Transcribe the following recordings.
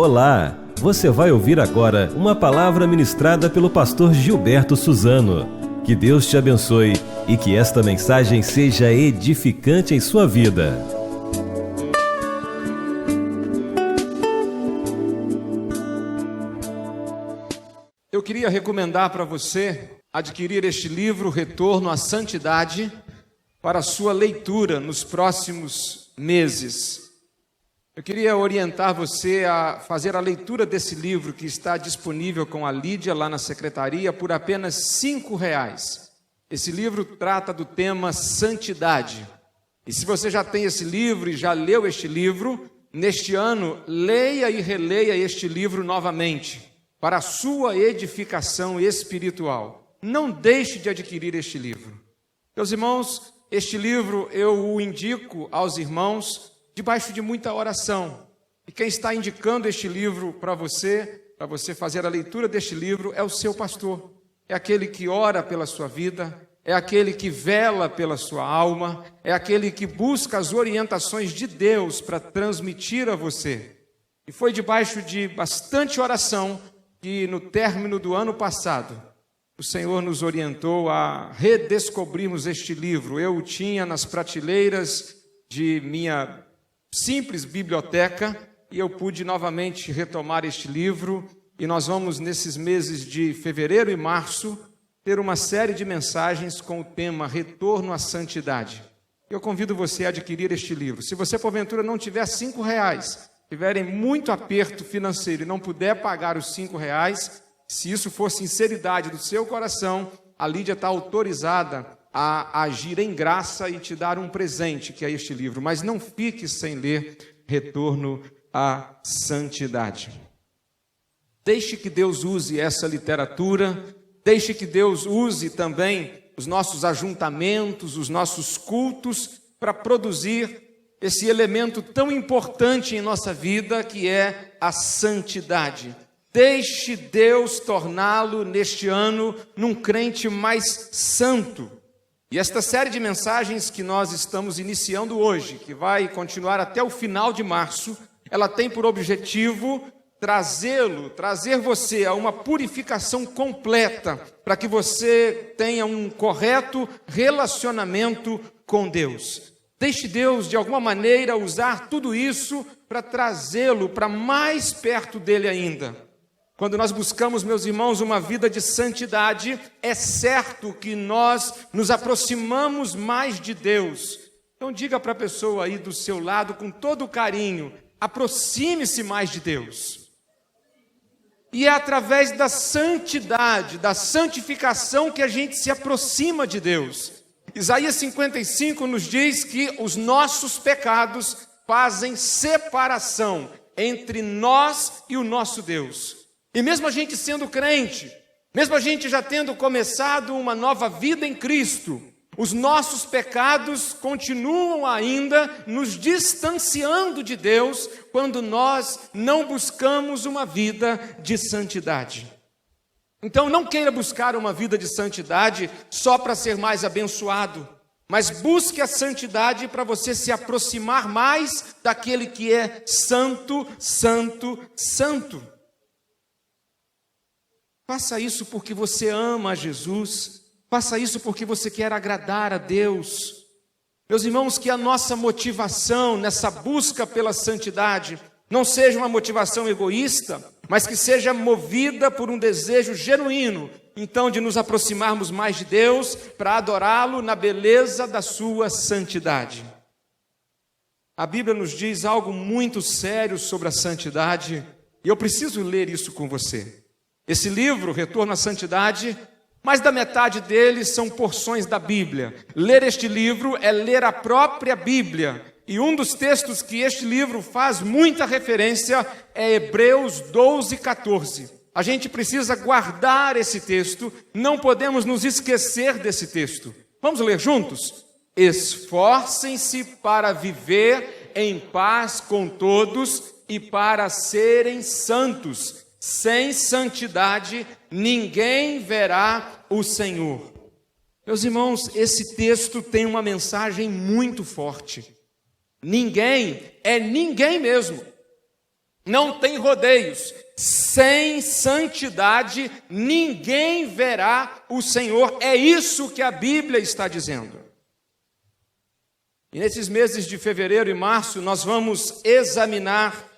Olá! Você vai ouvir agora uma palavra ministrada pelo pastor Gilberto Suzano. Que Deus te abençoe e que esta mensagem seja edificante em sua vida. Eu queria recomendar para você adquirir este livro, Retorno à Santidade, para a sua leitura nos próximos meses. Eu queria orientar você a fazer a leitura desse livro, que está disponível com a Lídia lá na secretaria por apenas R$5. Esse livro trata do tema santidade. E se você já tem esse livro e já leu este livro, neste ano, leia e releia este livro novamente, para a sua edificação espiritual. Não deixe de adquirir este livro. Meus irmãos, este livro eu o indico aos irmãos debaixo de muita oração. E quem está indicando este livro para você fazer a leitura deste livro, é o seu pastor. É aquele que ora pela sua vida, é aquele que vela pela sua alma, é aquele que busca as orientações de Deus para transmitir a você. E foi debaixo de bastante oração que no término do ano passado, o Senhor nos orientou a redescobrirmos este livro. Eu o tinha nas prateleiras de minha simples biblioteca e eu pude novamente retomar este livro. E nós vamos, nesses meses de fevereiro e março, ter uma série de mensagens com o tema Retorno à Santidade. Eu convido você a adquirir este livro. Se você, porventura, não tiver R$5, tiver em muito aperto financeiro e não puder pagar os R$5, se isso for sinceridade do seu coração, a Lídia está autorizada a agir em graça e te dar um presente, que é este livro. Mas não fique sem ler Retorno à Santidade. Deixe que Deus use essa literatura, deixe que Deus use também os nossos ajuntamentos, os nossos cultos, para produzir esse elemento tão importante em nossa vida, que é a santidade. Deixe Deus torná-lo neste ano num crente mais santo. E esta série de mensagens que nós estamos iniciando hoje, que vai continuar até o final de março, ela tem por objetivo trazer você a uma purificação completa, para que você tenha um correto relacionamento com Deus. Deixe Deus, de alguma maneira, usar tudo isso para trazê-lo para mais perto dele ainda. Quando nós buscamos, meus irmãos, uma vida de santidade, é certo que nós nos aproximamos mais de Deus. Então diga para a pessoa aí do seu lado, com todo carinho, aproxime-se mais de Deus. E é através da santidade, da santificação, que a gente se aproxima de Deus. Isaías 55 nos diz que os nossos pecados fazem separação entre nós e o nosso Deus. E mesmo a gente sendo crente, mesmo a gente já tendo começado uma nova vida em Cristo, os nossos pecados continuam ainda nos distanciando de Deus quando nós não buscamos uma vida de santidade. Então não queira buscar uma vida de santidade só para ser mais abençoado, mas busque a santidade para você se aproximar mais daquele que é santo, santo, santo. Faça isso porque você ama a Jesus, faça isso porque você quer agradar a Deus. Meus irmãos, que a nossa motivação nessa busca pela santidade não seja uma motivação egoísta, mas que seja movida por um desejo genuíno, então, de nos aproximarmos mais de Deus para adorá-lo na beleza da sua santidade. A Bíblia nos diz algo muito sério sobre a santidade, e eu preciso ler isso com você. Esse livro, Retorno à Santidade, mais da metade dele são porções da Bíblia. Ler este livro é ler a própria Bíblia. E um dos textos que este livro faz muita referência é Hebreus 12:14. A gente precisa guardar esse texto, não podemos nos esquecer desse texto. Vamos ler juntos? Esforcem-se para viver em paz com todos e para serem santos. Sem santidade, ninguém verá o Senhor. Meus irmãos, esse texto tem uma mensagem muito forte. Ninguém é ninguém mesmo. Não tem rodeios. Sem santidade, ninguém verá o Senhor. É isso que a Bíblia está dizendo. E nesses meses de fevereiro e março, nós vamos examinar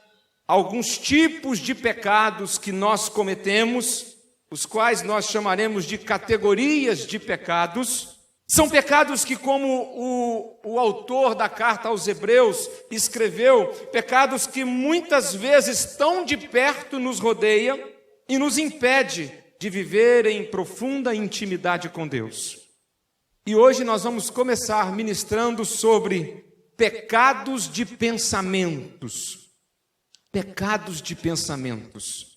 alguns tipos de pecados que nós cometemos, os quais nós chamaremos de categorias de pecados. São pecados que, como o autor da carta aos Hebreus escreveu, pecados que muitas vezes tão de perto nos rodeia e nos impede de viver em profunda intimidade com Deus. E hoje nós vamos começar ministrando sobre pecados de pensamentos. Pecados de pensamentos.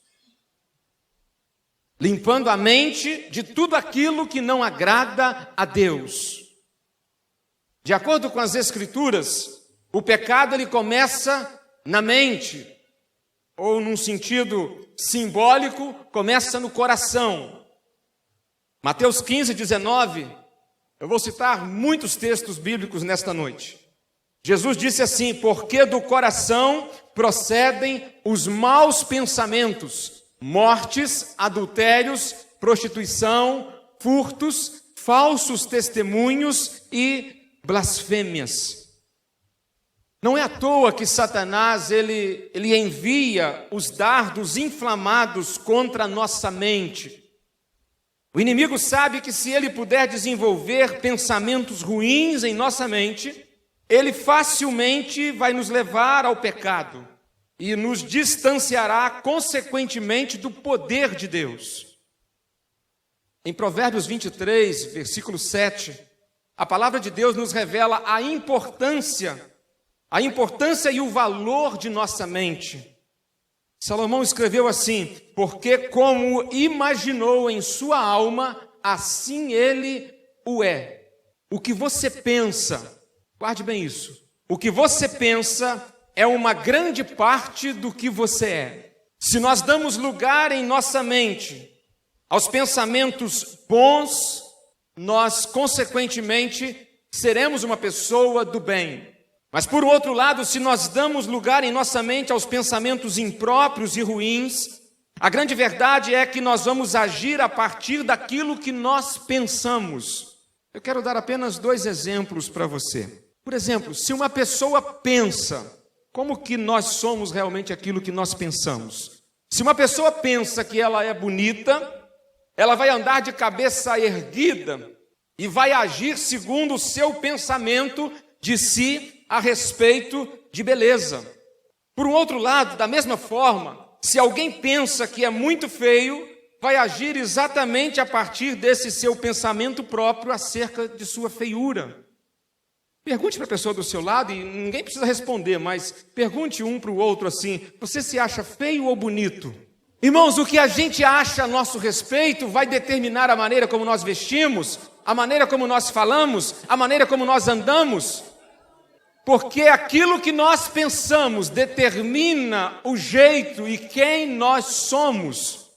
Limpando a mente de tudo aquilo que não agrada a Deus. De acordo com as Escrituras, o pecado ele começa na mente, ou num sentido simbólico, começa no coração. Mateus 15, 19, eu vou citar muitos textos bíblicos nesta noite. Jesus disse assim: porque do coração procedem os maus pensamentos, mortes, adultérios, prostituição, furtos, falsos testemunhos e blasfêmias. Não é à toa que Satanás ele envia os dardos inflamados contra a nossa mente. O inimigo sabe que se ele puder desenvolver pensamentos ruins em nossa mente, ele facilmente vai nos levar ao pecado e nos distanciará, consequentemente, do poder de Deus. Em Provérbios 23, versículo 7, a palavra de Deus nos revela a importância e o valor de nossa mente. Salomão escreveu assim: porque como imaginou em sua alma, assim ele o é. O que você pensa, guarde bem isso, o que você pensa é uma grande parte do que você é. Se nós damos lugar em nossa mente aos pensamentos bons, nós, consequentemente, seremos uma pessoa do bem. Mas, por outro lado, se nós damos lugar em nossa mente aos pensamentos impróprios e ruins, a grande verdade é que nós vamos agir a partir daquilo que nós pensamos. Eu quero dar apenas 2 exemplos para você. Por exemplo, se uma pessoa pensa, como que nós somos realmente aquilo que nós pensamos? Se uma pessoa pensa que ela é bonita, ela vai andar de cabeça erguida e vai agir segundo o seu pensamento de si a respeito de beleza. Por um outro lado, da mesma forma, se alguém pensa que é muito feio, vai agir exatamente a partir desse seu pensamento próprio acerca de sua feiura. Pergunte para a pessoa do seu lado, e ninguém precisa responder, mas pergunte um para o outro assim: você se acha feio ou bonito? Irmãos, o que a gente acha a nosso respeito vai determinar a maneira como nós vestimos, a maneira como nós falamos, a maneira como nós andamos. Porque aquilo que nós pensamos determina o jeito e quem nós somos.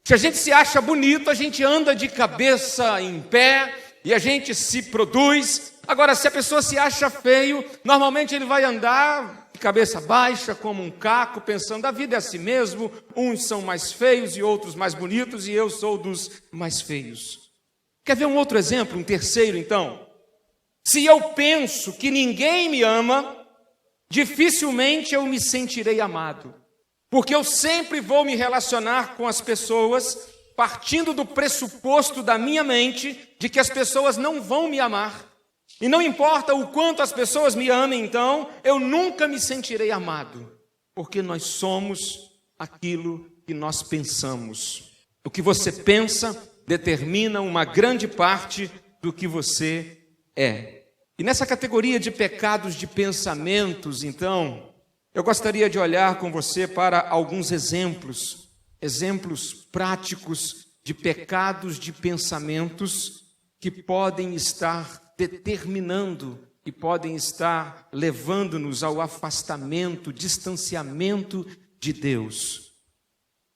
Se a gente se acha bonito, a gente anda de cabeça em pé e a gente se produz. Agora, se a pessoa se acha feio, normalmente ele vai andar de cabeça baixa, como um caco, pensando: a vida é assim mesmo, uns são mais feios e outros mais bonitos, e eu sou dos mais feios. Quer ver um outro exemplo, um terceiro então? Se eu penso que ninguém me ama, dificilmente eu me sentirei amado, porque eu sempre vou me relacionar com as pessoas partindo do pressuposto da minha mente de que as pessoas não vão me amar. E não importa o quanto as pessoas me amem, então, eu nunca me sentirei amado, porque nós somos aquilo que nós pensamos. O que você pensa determina uma grande parte do que você é. E nessa categoria de pecados de pensamentos, então, eu gostaria de olhar com você para alguns exemplos práticos de pecados de pensamentos que podem estar determinando e podem estar levando-nos ao afastamento, distanciamento de Deus.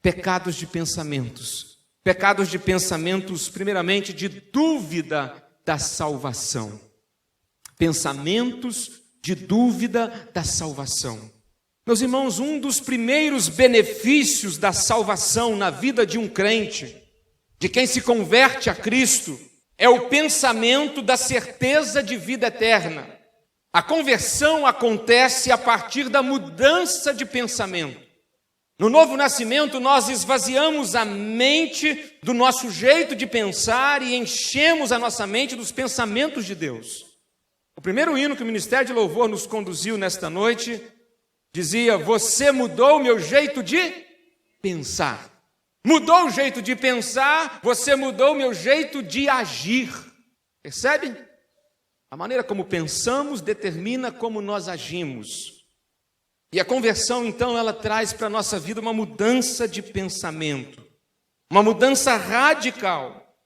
Pecados de pensamentos. Pecados de pensamentos, primeiramente, de dúvida da salvação. Pensamentos de dúvida da salvação. Meus irmãos, um dos primeiros benefícios da salvação na vida de um crente, de quem se converte a Cristo, é o pensamento da certeza de vida eterna. A conversão acontece a partir da mudança de pensamento. No novo nascimento, nós esvaziamos a mente do nosso jeito de pensar e enchemos a nossa mente dos pensamentos de Deus. O primeiro hino que o Ministério de Louvor nos conduziu nesta noite dizia: você mudou o meu jeito de pensar. Mudou o jeito de pensar, você mudou o meu jeito de agir. Percebe? A maneira como pensamos determina como nós agimos. E a conversão, então, ela traz para a nossa vida uma mudança de pensamento, uma mudança radical.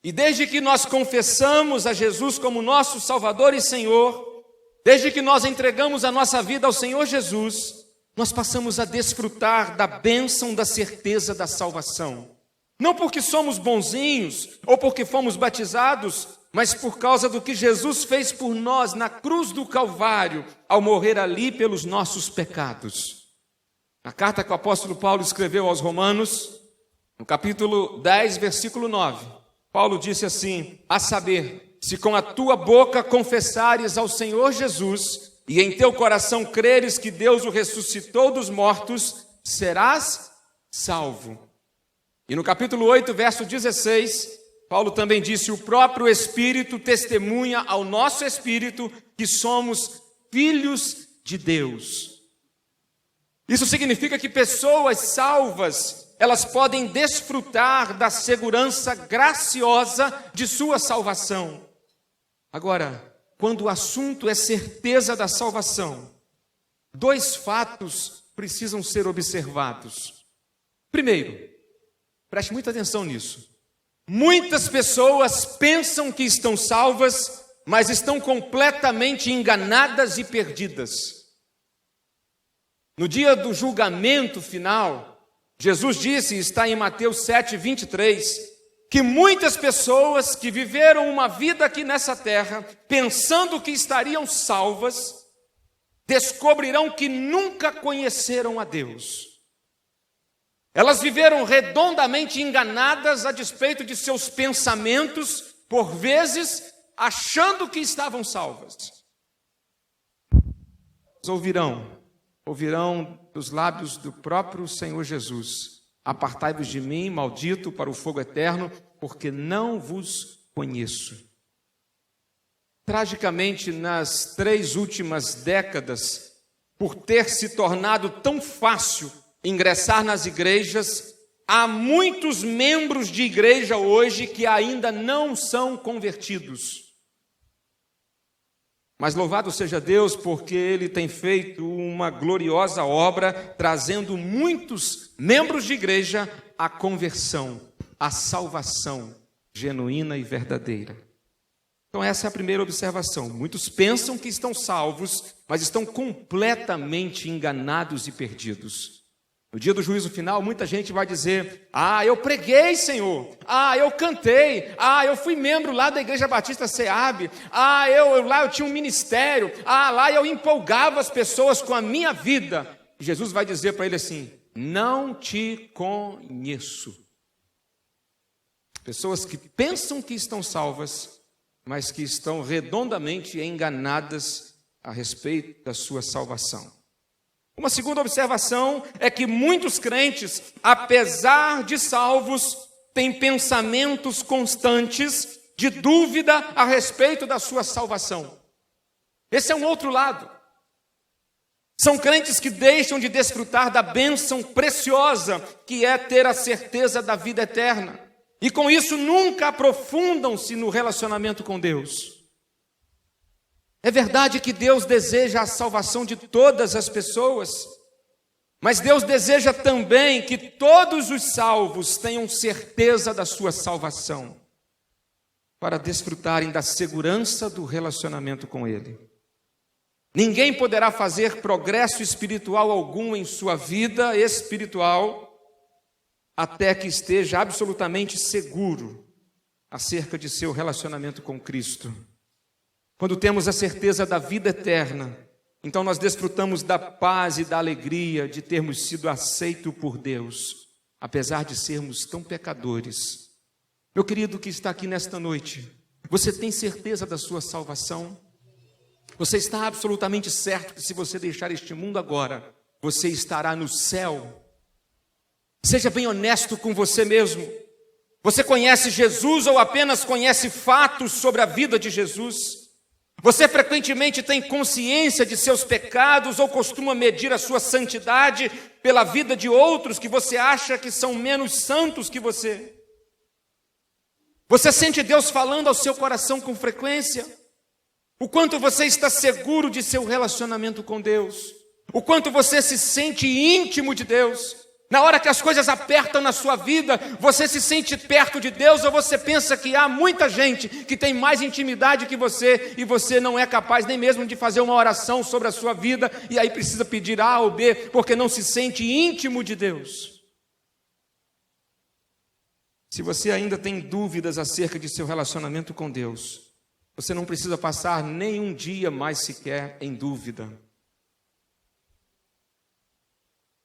E desde que nós confessamos a Jesus como nosso Salvador e Senhor, desde que nós entregamos a nossa vida ao Senhor Jesus, nós passamos a desfrutar da bênção da certeza da salvação. Não porque somos bonzinhos ou porque fomos batizados, mas por causa do que Jesus fez por nós na cruz do Calvário, ao morrer ali pelos nossos pecados. Na carta que o apóstolo Paulo escreveu aos Romanos, no capítulo 10, versículo 9, Paulo disse assim: a saber, se com a tua boca confessares ao Senhor Jesus e em teu coração creres que Deus o ressuscitou dos mortos, serás salvo. E no capítulo 8, verso 16, Paulo também disse: o próprio Espírito testemunha ao nosso espírito que somos filhos de Deus. Isso significa que pessoas salvas, elas podem desfrutar da segurança graciosa de sua salvação. Agora, quando o assunto é certeza da salvação, dois fatos precisam ser observados. Primeiro, preste muita atenção nisso. Muitas pessoas pensam que estão salvas, mas estão completamente enganadas e perdidas. No dia do julgamento final, Jesus disse, está em Mateus 7, 23, que muitas pessoas que viveram uma vida aqui nessa terra, pensando que estariam salvas, descobrirão que nunca conheceram a Deus. Elas viveram redondamente enganadas a despeito de seus pensamentos, por vezes achando que estavam salvas. Ouvirão dos lábios do próprio Senhor Jesus: apartai-vos de mim, maldito, para o fogo eterno, porque não vos conheço. Tragicamente, nas 3 últimas décadas, por ter se tornado tão fácil ingressar nas igrejas, há muitos membros de igreja hoje que ainda não são convertidos. Mas louvado seja Deus, porque Ele tem feito uma gloriosa obra, trazendo muitos membros de igreja à conversão, à salvação genuína e verdadeira. Então essa é a primeira observação. Muitos pensam que estão salvos, mas estão completamente enganados e perdidos. No dia do juízo final, muita gente vai dizer: eu preguei, Senhor. Eu cantei. Eu fui membro lá da Igreja Batista Seab. Lá eu tinha um ministério. Lá eu empolgava as pessoas com a minha vida. E Jesus vai dizer para ele assim: não te conheço. Pessoas que pensam que estão salvas, mas que estão redondamente enganadas a respeito da sua salvação. Uma segunda observação é que muitos crentes, apesar de salvos, têm pensamentos constantes de dúvida a respeito da sua salvação. Esse é um outro lado. São crentes que deixam de desfrutar da bênção preciosa que é ter a certeza da vida eterna. E com isso nunca aprofundam-se no relacionamento com Deus. É verdade que Deus deseja a salvação de todas as pessoas, mas Deus deseja também que todos os salvos tenham certeza da sua salvação, para desfrutarem da segurança do relacionamento com Ele. Ninguém poderá fazer progresso espiritual algum em sua vida espiritual até que esteja absolutamente seguro acerca de seu relacionamento com Cristo. Quando temos a certeza da vida eterna, então nós desfrutamos da paz e da alegria de termos sido aceitos por Deus, apesar de sermos tão pecadores. Meu querido que está aqui nesta noite, você tem certeza da sua salvação? Você está absolutamente certo que se você deixar este mundo agora, você estará no céu? Seja bem honesto com você mesmo. Você conhece Jesus ou apenas conhece fatos sobre a vida de Jesus? Você frequentemente tem consciência de seus pecados ou costuma medir a sua santidade pela vida de outros que você acha que são menos santos que você? Você sente Deus falando ao seu coração com frequência? O quanto você está seguro de seu relacionamento com Deus? O quanto você se sente íntimo de Deus? Na hora que as coisas apertam na sua vida, você se sente perto de Deus ou você pensa que há muita gente que tem mais intimidade que você e você não é capaz nem mesmo de fazer uma oração sobre a sua vida e aí precisa pedir A ou B porque não se sente íntimo de Deus? Se você ainda tem dúvidas acerca de seu relacionamento com Deus, você não precisa passar nenhum dia mais sequer em dúvida.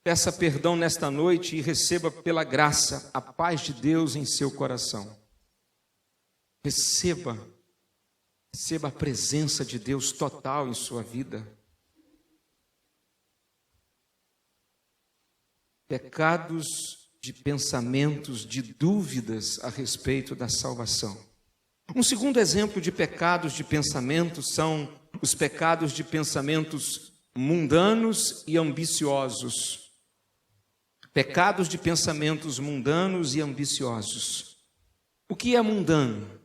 Peça perdão nesta noite e receba pela graça a paz de Deus em seu coração. Receba a presença de Deus total em sua vida. Pecados de pensamentos, de dúvidas a respeito da salvação. Um segundo exemplo de pecados de pensamento são os pecados de pensamentos mundanos e ambiciosos. Pecados de pensamentos mundanos e ambiciosos. O que é mundano?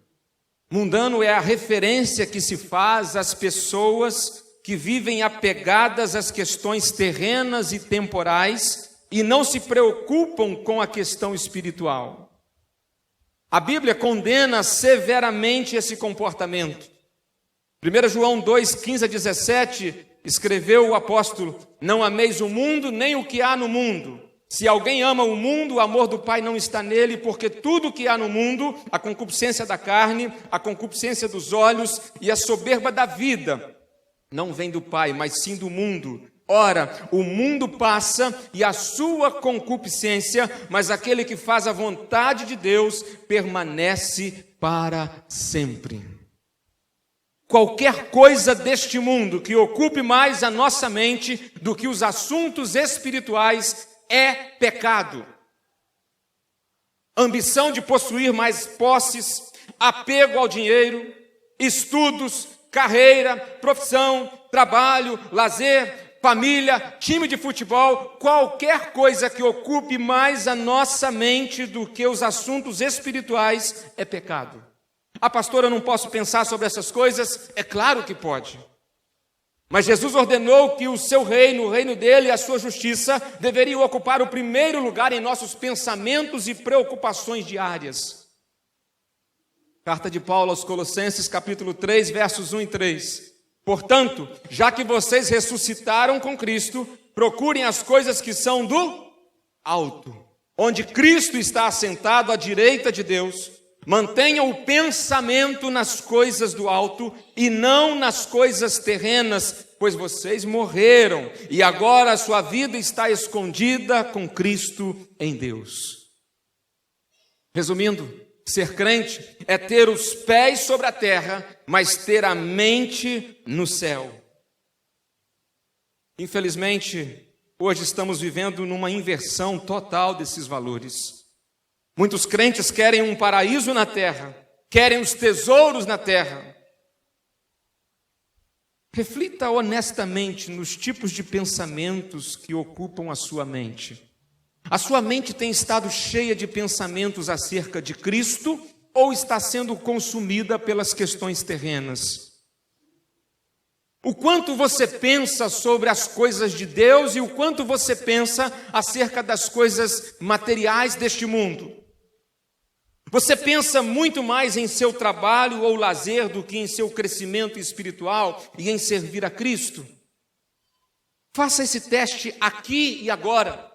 Mundano é a referência que se faz às pessoas que vivem apegadas às questões terrenas e temporais e não se preocupam com a questão espiritual. A Bíblia condena severamente esse comportamento. 1 João 2, 15 a 17, escreveu o apóstolo: não ameis o mundo, nem o que há no mundo. Se alguém ama o mundo, o amor do Pai não está nele, porque tudo o que há no mundo, a concupiscência da carne, a concupiscência dos olhos e a soberba da vida, não vem do Pai, mas sim do mundo. Ora, o mundo passa e a sua concupiscência, mas aquele que faz a vontade de Deus permanece para sempre. Qualquer coisa deste mundo que ocupe mais a nossa mente do que os assuntos espirituais é pecado. Ambição de possuir mais posses, apego ao dinheiro, estudos, carreira, profissão, trabalho, lazer, família, time de futebol, qualquer coisa que ocupe mais a nossa mente do que os assuntos espirituais é pecado. Ah, pastor, eu não posso pensar sobre essas coisas? É claro que pode. Mas Jesus ordenou que o seu reino, o reino dele e a sua justiça deveriam ocupar o primeiro lugar em nossos pensamentos e preocupações diárias. Carta de Paulo aos Colossenses, capítulo 3, versos 1 e 3. Portanto, já que vocês ressuscitaram com Cristo, procurem as coisas que são do alto, onde Cristo está assentado à direita de Deus. Mantenham o pensamento nas coisas do alto e não nas coisas terrenas, pois vocês morreram e agora a sua vida está escondida com Cristo em Deus. Resumindo, ser crente é ter os pés sobre a terra, mas ter a mente no céu. Infelizmente, hoje estamos vivendo numa inversão total desses valores. Muitos crentes querem um paraíso na terra, querem os tesouros na terra. Reflita honestamente nos tipos de pensamentos que ocupam a sua mente. A sua mente tem estado cheia de pensamentos acerca de Cristo ou está sendo consumida pelas questões terrenas? O quanto você pensa sobre as coisas de Deus e o quanto você pensa acerca das coisas materiais deste mundo? Você pensa muito mais em seu trabalho ou lazer do que em seu crescimento espiritual e em servir a Cristo? Faça esse teste aqui e agora.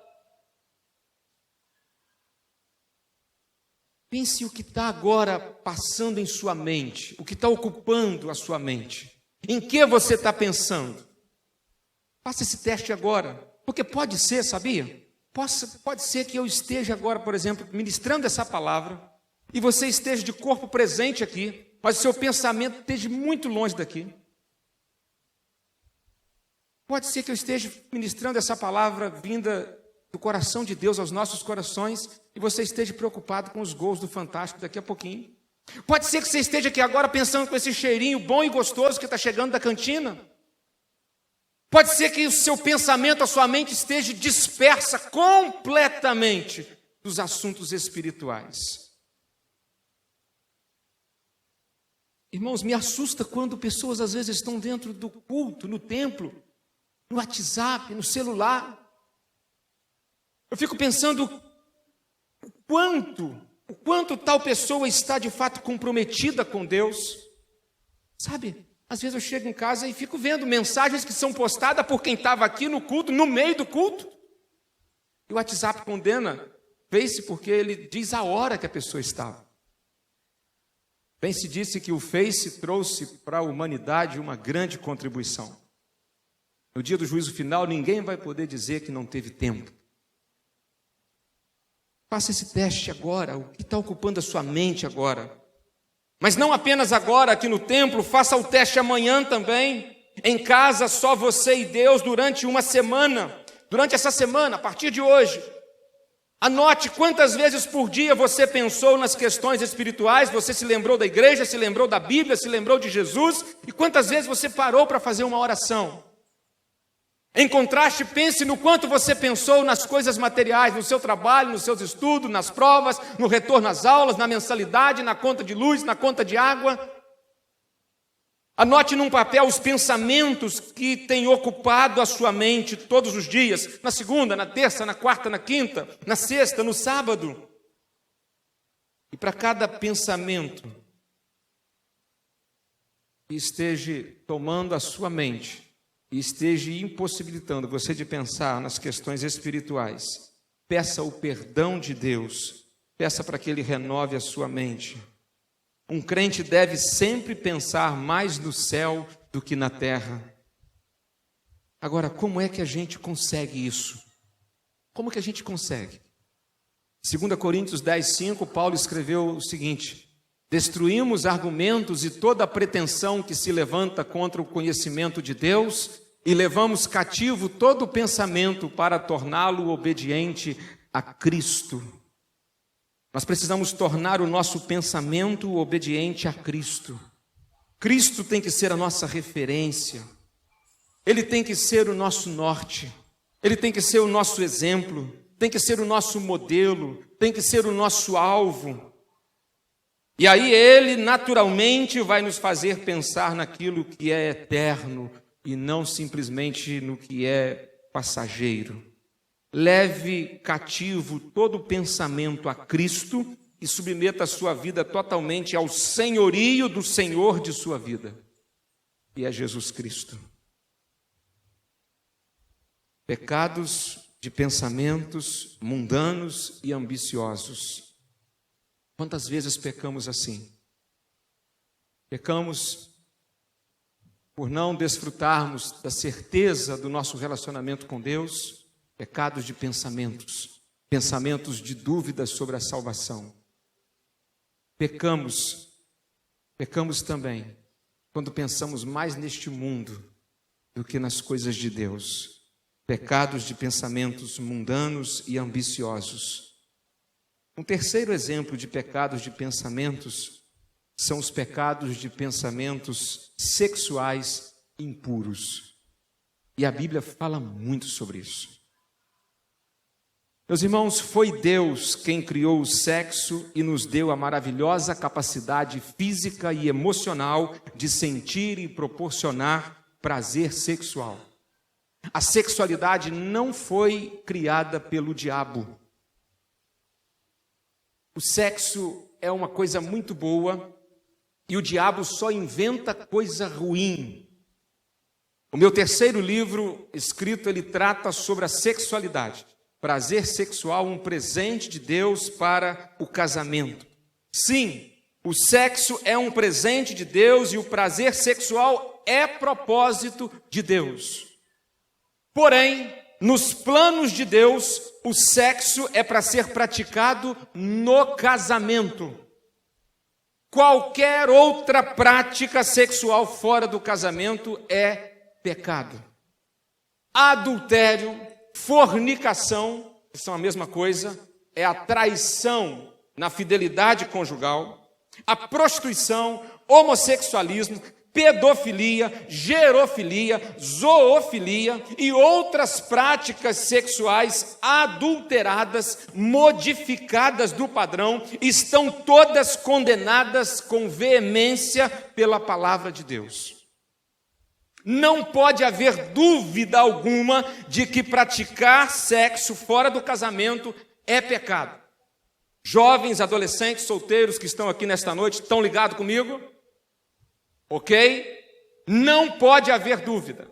Pense o que está agora passando em sua mente, o que está ocupando a sua mente. Em que você está pensando? Faça esse teste agora, porque pode ser, sabia? Pode ser que eu esteja agora, por exemplo, ministrando essa palavra, e você esteja de corpo presente aqui, mas o seu pensamento esteja muito longe daqui. Pode ser que eu esteja ministrando essa palavra vinda do coração de Deus aos nossos corações, e você esteja preocupado com os gols do Fantástico daqui a pouquinho. Pode ser que você esteja aqui agora pensando com esse cheirinho bom e gostoso que está chegando da cantina. Pode ser que o seu pensamento, a sua mente esteja dispersa completamente dos assuntos espirituais. Irmãos, me assusta quando pessoas às vezes estão dentro do culto, no templo, no WhatsApp, no celular. Eu fico pensando o quanto tal pessoa está de fato comprometida com Deus. Sabe, às vezes eu chego em casa e fico vendo mensagens que são postadas por quem estava aqui no culto, no meio do culto. E o WhatsApp condena Face porque ele diz a hora que a pessoa estava. Bem se disse que o Face trouxe para a humanidade uma grande contribuição. No dia do juízo final, ninguém vai poder dizer que não teve tempo. Faça esse teste agora, o que está ocupando a sua mente agora. Mas não apenas agora aqui no templo, faça o teste amanhã também. Em casa, só você e Deus durante uma semana. Durante essa semana, a partir de hoje. Anote quantas vezes por dia você pensou nas questões espirituais, você se lembrou da igreja, se lembrou da Bíblia, se lembrou de Jesus, e quantas vezes você parou para fazer uma oração. Em contraste, pense no quanto você pensou nas coisas materiais, no seu trabalho, nos seus estudos, nas provas, no retorno às aulas, na mensalidade, na conta de luz, na conta de água. Anote num papel os pensamentos que têm ocupado a sua mente todos os dias, na segunda, na terça, na quarta, na quinta, na sexta, no sábado. E para cada pensamento que esteja tomando a sua mente, e esteja impossibilitando você de pensar nas questões espirituais, peça o perdão de Deus, peça para que Ele renove a sua mente. Um crente deve sempre pensar mais no céu do que na terra. Agora, como é que a gente consegue isso? Como que a gente consegue? 2 Coríntios 10:5, Paulo escreveu o seguinte: destruímos argumentos e toda pretensão que se levanta contra o conhecimento de Deus e levamos cativo todo pensamento para torná-lo obediente a Cristo. Nós precisamos tornar o nosso pensamento obediente a Cristo. Cristo tem que ser a nossa referência. Ele tem que ser o nosso norte. Ele tem que ser o nosso exemplo. Tem que ser o nosso modelo. Tem que ser o nosso alvo. E aí Ele naturalmente vai nos fazer pensar naquilo que é eterno e não simplesmente no que é passageiro. Leve cativo todo pensamento a Cristo e submeta a sua vida totalmente ao senhorio do Senhor de sua vida, que é Jesus Cristo. Pecados de pensamentos mundanos e ambiciosos. Quantas vezes pecamos assim? Pecamos por não desfrutarmos da certeza do nosso relacionamento com Deus, pecados de pensamentos, pensamentos de dúvidas sobre a salvação. Pecamos também quando pensamos mais neste mundo do que nas coisas de Deus. Pecados de pensamentos mundanos e ambiciosos. Um terceiro exemplo de pecados de pensamentos são os pecados de pensamentos sexuais impuros. E a Bíblia fala muito sobre isso. Meus irmãos, foi Deus quem criou o sexo e nos deu a maravilhosa capacidade física e emocional de sentir e proporcionar prazer sexual. A sexualidade não foi criada pelo diabo. O sexo é uma coisa muito boa e o diabo só inventa coisa ruim. O meu terceiro livro escrito, ele trata sobre a sexualidade. Prazer sexual, um presente de Deus para o casamento. Sim, o sexo é um presente de Deus e o prazer sexual é propósito de Deus. Porém, nos planos de Deus, o sexo é para ser praticado no casamento. Qualquer outra prática sexual fora do casamento é pecado. Adultério, fornicação, que são a mesma coisa, é a traição na fidelidade conjugal, a prostituição, homossexualismo, pedofilia, gerofilia, zoofilia e outras práticas sexuais adulteradas, modificadas do padrão, estão todas condenadas com veemência pela palavra de Deus. Não pode haver dúvida alguma de que praticar sexo fora do casamento é pecado. Jovens, adolescentes, solteiros que estão aqui nesta noite, estão ligados comigo? Ok? Não pode haver dúvida.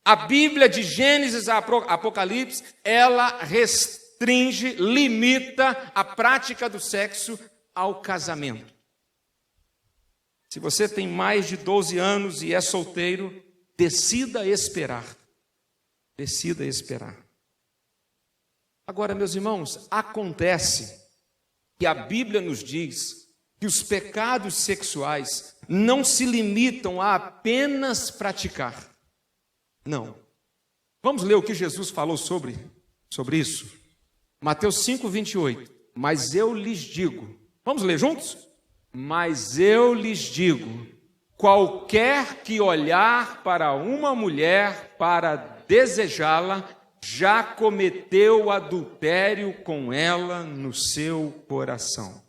A Bíblia de Gênesis a Apocalipse, ela restringe, limita a prática do sexo ao casamento. Se você tem mais de 12 anos e é solteiro, decida esperar. Decida esperar. Agora, meus irmãos, acontece que a Bíblia nos diz que os pecados sexuais não se limitam a apenas praticar. Não. Vamos ler o que Jesus falou sobre isso? Mateus 5:28. Mas eu lhes digo. Vamos ler juntos? Mas eu lhes digo, qualquer que olhar para uma mulher para desejá-la, já cometeu adultério com ela no seu coração.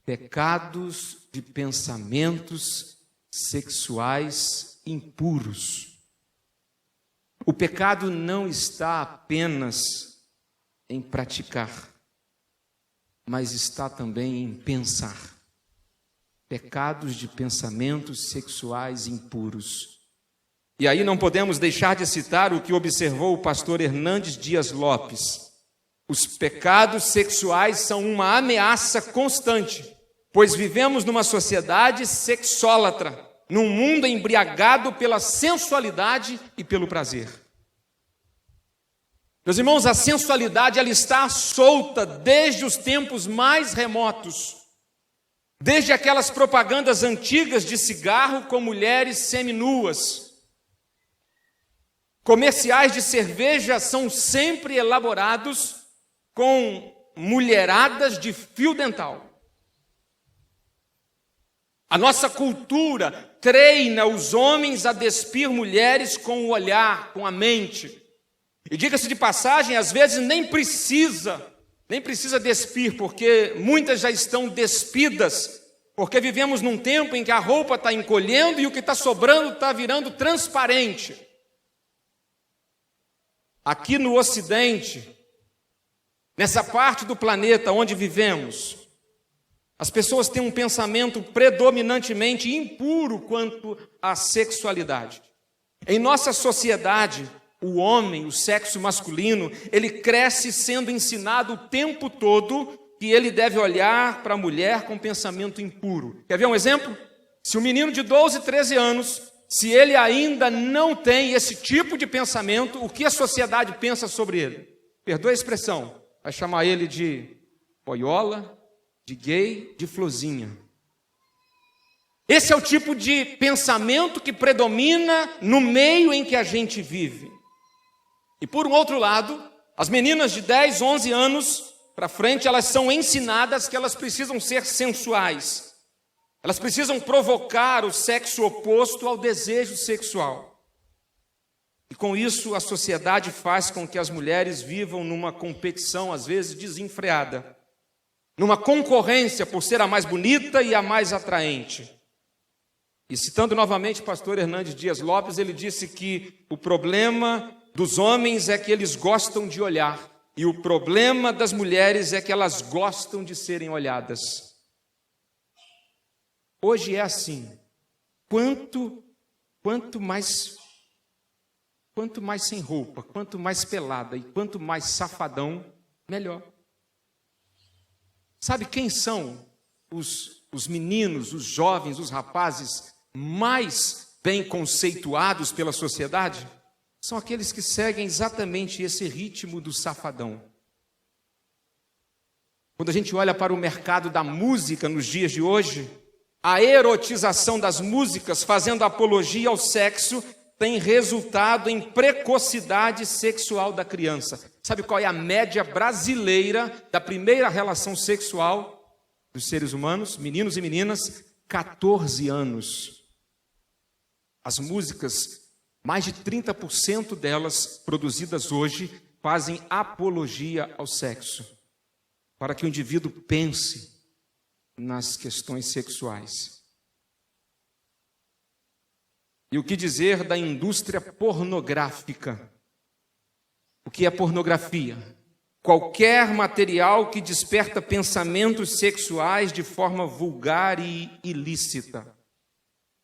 Pecados de pensamentos sexuais impuros. O pecado não está apenas em praticar, mas está também em pensar. Pecados de pensamentos sexuais impuros. E aí não podemos deixar de citar o que observou o pastor Hernandes Dias Lopes. Os pecados sexuais são uma ameaça constante, pois vivemos numa sociedade sexólatra, num mundo embriagado pela sensualidade e pelo prazer. Meus irmãos, a sensualidade ela está solta desde os tempos mais remotos, desde aquelas propagandas antigas de cigarro com mulheres seminuas. Comerciais de cerveja são sempre elaborados com mulheradas de fio dental. A nossa cultura treina os homens a despir mulheres com o olhar, com a mente. E diga-se de passagem, às vezes nem precisa despir, porque muitas já estão despidas, porque vivemos num tempo em que a roupa está encolhendo e o que está sobrando está virando transparente. Aqui no Ocidente, nessa parte do planeta onde vivemos, as pessoas têm um pensamento predominantemente impuro quanto à sexualidade. Em nossa sociedade, o homem, o sexo masculino, ele cresce sendo ensinado o tempo todo que ele deve olhar para a mulher com pensamento impuro. Quer ver um exemplo? Se um menino de 12, 13 anos, se ele ainda não tem esse tipo de pensamento, o que a sociedade pensa sobre ele? Perdoa a expressão, vai chamar ele de boiola, de gay, de florzinha. Esse é o tipo de pensamento que predomina no meio em que a gente vive. E por um outro lado, as meninas de 10, 11 anos para frente, elas são ensinadas que elas precisam ser sensuais. Elas precisam provocar o sexo oposto ao desejo sexual. E com isso, a sociedade faz com que as mulheres vivam numa competição, às vezes, desenfreada. Numa concorrência por ser a mais bonita e a mais atraente. E citando novamente o pastor Hernandes Dias Lopes, ele disse que o problema dos homens é que eles gostam de olhar, e o problema das mulheres é que elas gostam de serem olhadas. Hoje é assim, quanto mais sem roupa, quanto mais pelada e quanto mais safadão, melhor. Sabe quem são os meninos, os jovens, os rapazes mais bem conceituados pela sociedade? são aqueles que seguem exatamente esse ritmo do safadão. Quando a gente olha para o mercado da música nos dias de hoje, a erotização das músicas fazendo apologia ao sexo tem resultado em precocidade sexual da criança. Sabe qual é a média brasileira da primeira relação sexual dos seres humanos, meninos e meninas? 14 anos. As músicas, mais de 30% delas produzidas hoje, fazem apologia ao sexo, para que o indivíduo pense nas questões sexuais. E o que dizer da indústria pornográfica? O que é pornografia? Qualquer material que desperta pensamentos sexuais de forma vulgar e ilícita.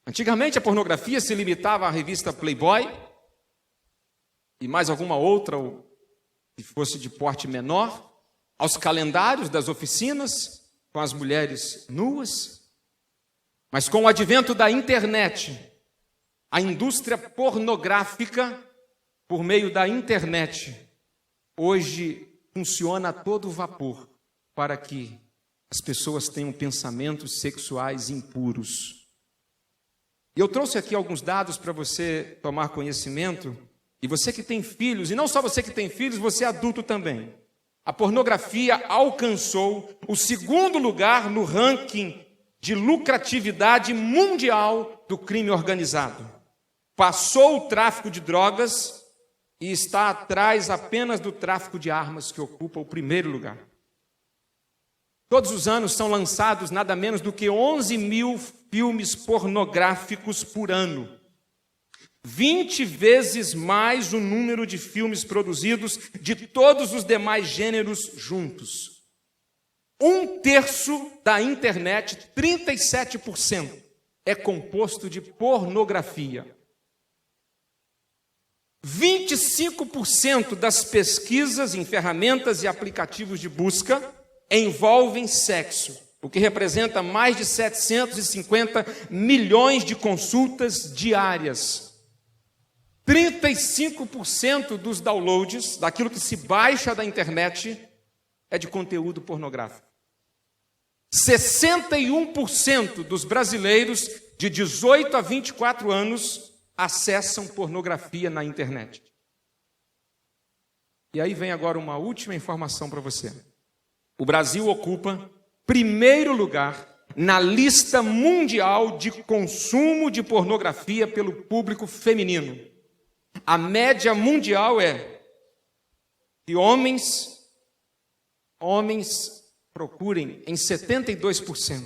Antigamente a pornografia se limitava à revista Playboy e mais alguma outra que fosse de porte menor, aos calendários das oficinas com as mulheres nuas. Mas com o advento da internet, a indústria pornográfica, por meio da internet, hoje funciona a todo vapor para que as pessoas tenham pensamentos sexuais impuros. E eu trouxe aqui alguns dados para você tomar conhecimento, e você que tem filhos, e não só você que tem filhos, você adulto também. A pornografia alcançou o 2º lugar no ranking de lucratividade mundial do crime organizado. Passou o tráfico de drogas e está atrás apenas do tráfico de armas, que ocupa o 1º lugar. Todos os anos são lançados nada menos do que 11 mil filmes pornográficos por ano. 20 vezes mais o número de filmes produzidos de todos os demais gêneros juntos. 1/3 da internet, 37%, é composto de pornografia. 25% das pesquisas em ferramentas e aplicativos de busca envolvem sexo, o que representa mais de 750 milhões de consultas diárias. 35% dos downloads, daquilo que se baixa da internet, é de conteúdo pornográfico. 61% dos brasileiros de 18 a 24 anos acessam pornografia na internet. E aí vem agora uma última informação para você. O Brasil ocupa 1º lugar na lista mundial de consumo de pornografia pelo público feminino. A média mundial é que homens procurem em 72%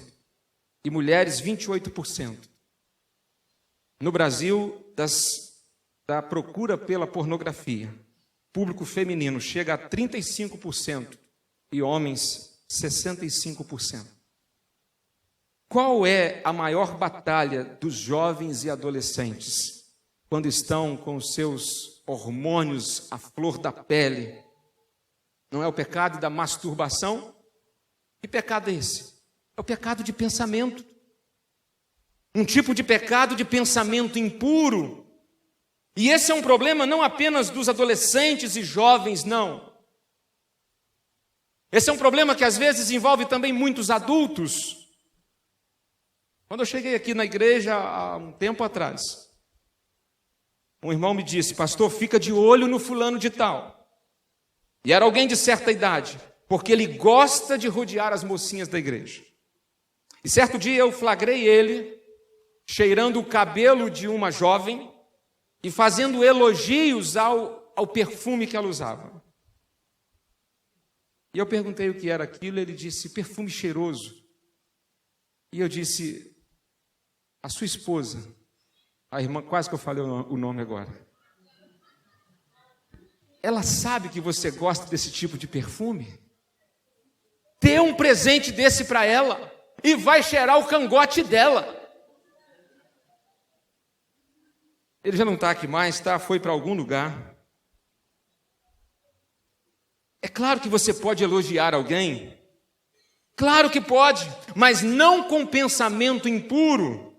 e mulheres 28%. No Brasil, da procura pela pornografia, público feminino chega a 35% e homens 65%. Qual é a maior batalha dos jovens e adolescentes quando estão com os seus hormônios à flor da pele? Não é o pecado da masturbação? Que pecado é esse? É o pecado de pensamento. Um tipo de pecado de pensamento impuro. E esse é um problema não apenas dos adolescentes e jovens, não. Esse é um problema que às vezes envolve também muitos adultos. Quando eu cheguei aqui na igreja há um tempo atrás, um irmão me disse: pastor, fica de olho no fulano de tal. E era alguém de certa idade, porque ele gosta de rodear as mocinhas da igreja. E certo dia eu flagrei ele cheirando o cabelo de uma jovem e fazendo elogios ao perfume que ela usava. E eu perguntei o que era aquilo, ele disse: perfume cheiroso. E eu disse: a sua esposa, a irmã, quase que eu falei o nome agora, ela sabe que você gosta desse tipo de perfume? Dê um presente desse para ela e vai cheirar o cangote dela. Ele já não está aqui mais, tá? Foi para algum lugar. É claro que você pode elogiar alguém. Claro que pode, mas não com pensamento impuro.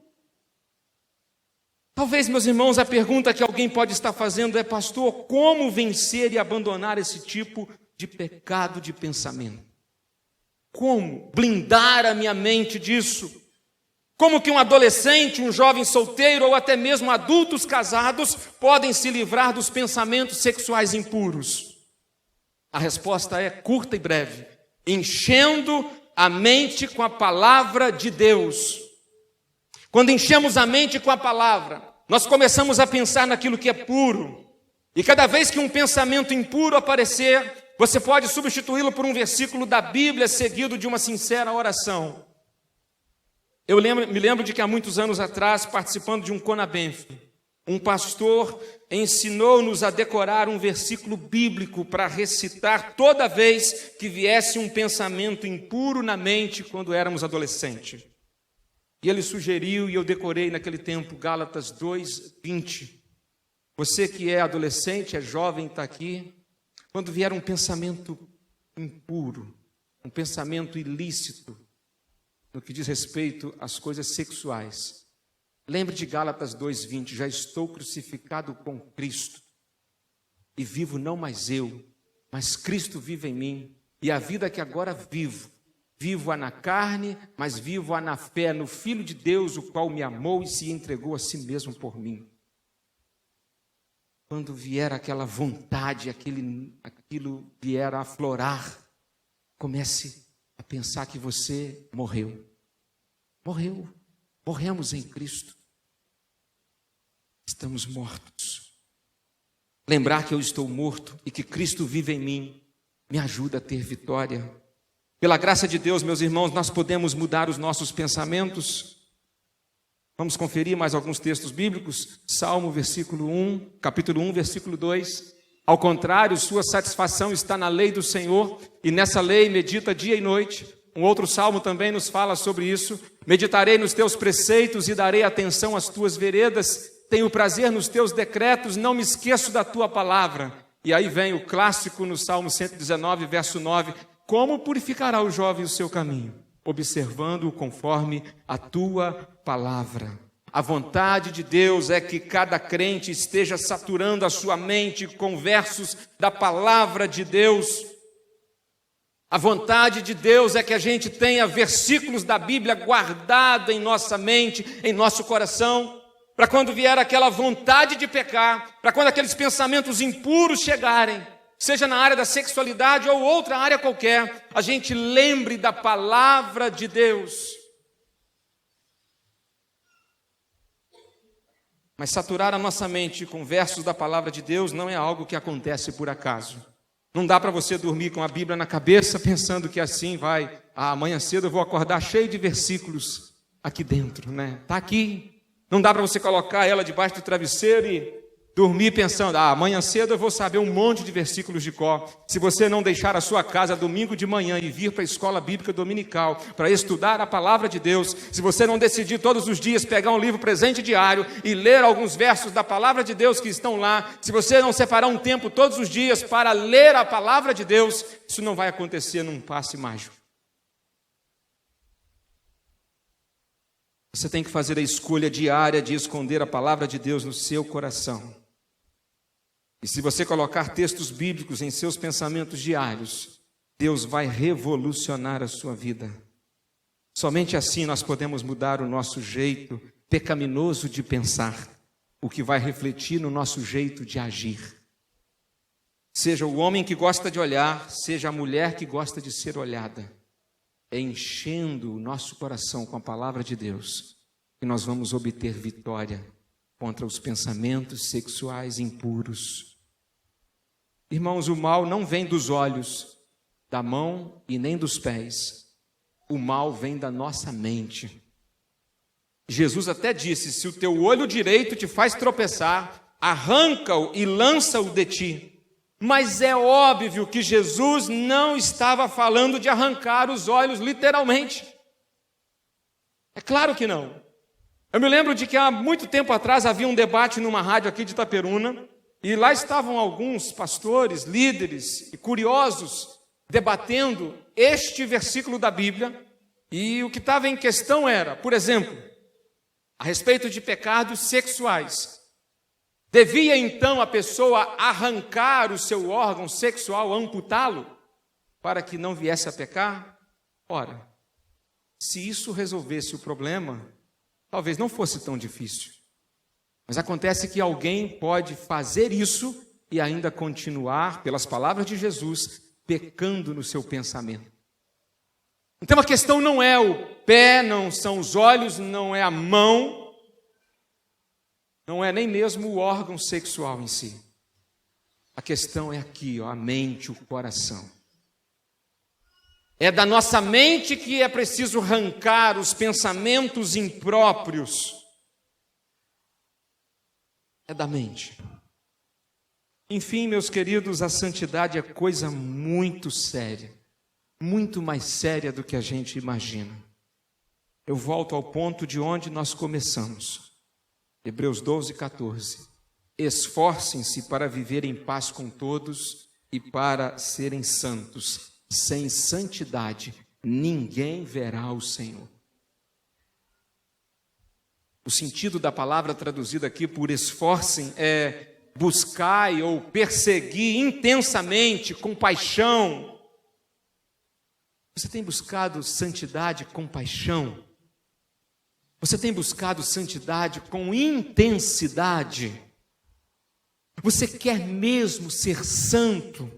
Talvez, meus irmãos, a pergunta que alguém pode estar fazendo é: pastor, como vencer e abandonar esse tipo de pecado de pensamento? Como blindar a minha mente disso? Como que um adolescente, um jovem solteiro ou até mesmo adultos casados podem se livrar dos pensamentos sexuais impuros? A resposta é curta e breve: enchendo a mente com a palavra de Deus. Quando enchemos a mente com a palavra, nós começamos a pensar naquilo que é puro. E cada vez que um pensamento impuro aparecer, você pode substituí-lo por um versículo da Bíblia seguido de uma sincera oração. Eu me lembro de que há muitos anos atrás, participando de um Conabenf, um pastor ensinou-nos a decorar um versículo bíblico para recitar toda vez que viesse um pensamento impuro na mente quando éramos adolescentes. E ele sugeriu, e eu decorei naquele tempo, Gálatas 2:20. Você que é adolescente, é jovem, está aqui. Quando vier um pensamento impuro, um pensamento ilícito, no que diz respeito às coisas sexuais, lembre de Gálatas 2:20, já estou crucificado com Cristo, e vivo não mais eu, mas Cristo vive em mim, e a vida que agora vivo-a na carne, mas vivo-a na fé, no Filho de Deus, o qual me amou e se entregou a si mesmo por mim. Quando vier aquela vontade, aquilo vier a aflorar, comece a pensar que você morreu. Morremos em Cristo. Estamos mortos. Lembrar que eu estou morto e que Cristo vive em mim me ajuda a ter vitória. Pela graça de Deus, meus irmãos, nós podemos mudar os nossos pensamentos. Vamos conferir mais alguns textos bíblicos. Salmo, capítulo 1, versículo 2. Ao contrário, sua satisfação está na lei do Senhor, e nessa lei medita dia e noite. Um outro salmo também nos fala sobre isso. Meditarei nos teus preceitos e darei atenção às tuas veredas. Tenho prazer nos teus decretos, não me esqueço da tua palavra. E aí vem o clássico no Salmo 119, verso 9. Como purificará o jovem o seu caminho? Observando-o conforme a tua palavra. A vontade de Deus é que cada crente esteja saturando a sua mente com versos da palavra de Deus. A vontade de Deus é que a gente tenha versículos da Bíblia guardados em nossa mente, em nosso coração, para quando vier aquela vontade de pecar, para quando aqueles pensamentos impuros chegarem, seja na área da sexualidade ou outra área qualquer, a gente lembre da palavra de Deus. Mas saturar a nossa mente com versos da palavra de Deus não é algo que acontece por acaso. Não dá para você dormir com a Bíblia na cabeça pensando que assim vai, amanhã cedo eu vou acordar cheio de versículos aqui dentro, né? Está aqui. Não dá para você colocar ela debaixo do travesseiro e dormir pensando, amanhã cedo eu vou saber um monte de versículos de cor. Se você não deixar a sua casa domingo de manhã e vir para a escola bíblica dominical para estudar a palavra de Deus, se você não decidir todos os dias pegar um livro presente diário e ler alguns versos da palavra de Deus que estão lá, se você não separar um tempo todos os dias para ler a palavra de Deus, isso não vai acontecer num passe mágico. Você tem que fazer a escolha diária de esconder a palavra de Deus no seu coração. E se você colocar textos bíblicos em seus pensamentos diários, Deus vai revolucionar a sua vida. Somente assim nós podemos mudar o nosso jeito pecaminoso de pensar, o que vai refletir no nosso jeito de agir. Seja o homem que gosta de olhar, seja a mulher que gosta de ser olhada, é enchendo o nosso coração com a palavra de Deus que nós vamos obter vitória contra os pensamentos sexuais impuros. Irmãos, o mal não vem dos olhos, da mão e nem dos pés. O mal vem da nossa mente. Jesus até disse, se o teu olho direito te faz tropeçar, arranca-o e lança-o de ti. Mas é óbvio que Jesus não estava falando de arrancar os olhos literalmente. É claro que não. Eu me lembro de que há muito tempo atrás havia um debate numa rádio aqui de Itaperuna, e lá estavam alguns pastores, líderes e curiosos debatendo este versículo da Bíblia, e o que estava em questão era, por exemplo, a respeito de pecados sexuais. Devia então a pessoa arrancar o seu órgão sexual, amputá-lo, para que não viesse a pecar? Ora, se isso resolvesse o problema, talvez não fosse tão difícil. Mas acontece que alguém pode fazer isso e ainda continuar, pelas palavras de Jesus, pecando no seu pensamento. Então a questão não é o pé, não são os olhos, não é a mão, não é nem mesmo o órgão sexual em si. A questão é aqui, a mente, o coração. É da nossa mente que é preciso arrancar os pensamentos impróprios. É da mente. Enfim, meus queridos, a santidade é coisa muito séria, muito mais séria do que a gente imagina. Eu volto ao ponto de onde nós começamos. Hebreus 12, 14. Esforcem-se para viver em paz com todos e para serem santos. Sem santidade, ninguém verá o Senhor. O sentido da palavra traduzida aqui por esforcem é buscar ou perseguir intensamente, com paixão. Você tem buscado santidade com paixão? Você tem buscado santidade com intensidade? Você quer mesmo ser santo?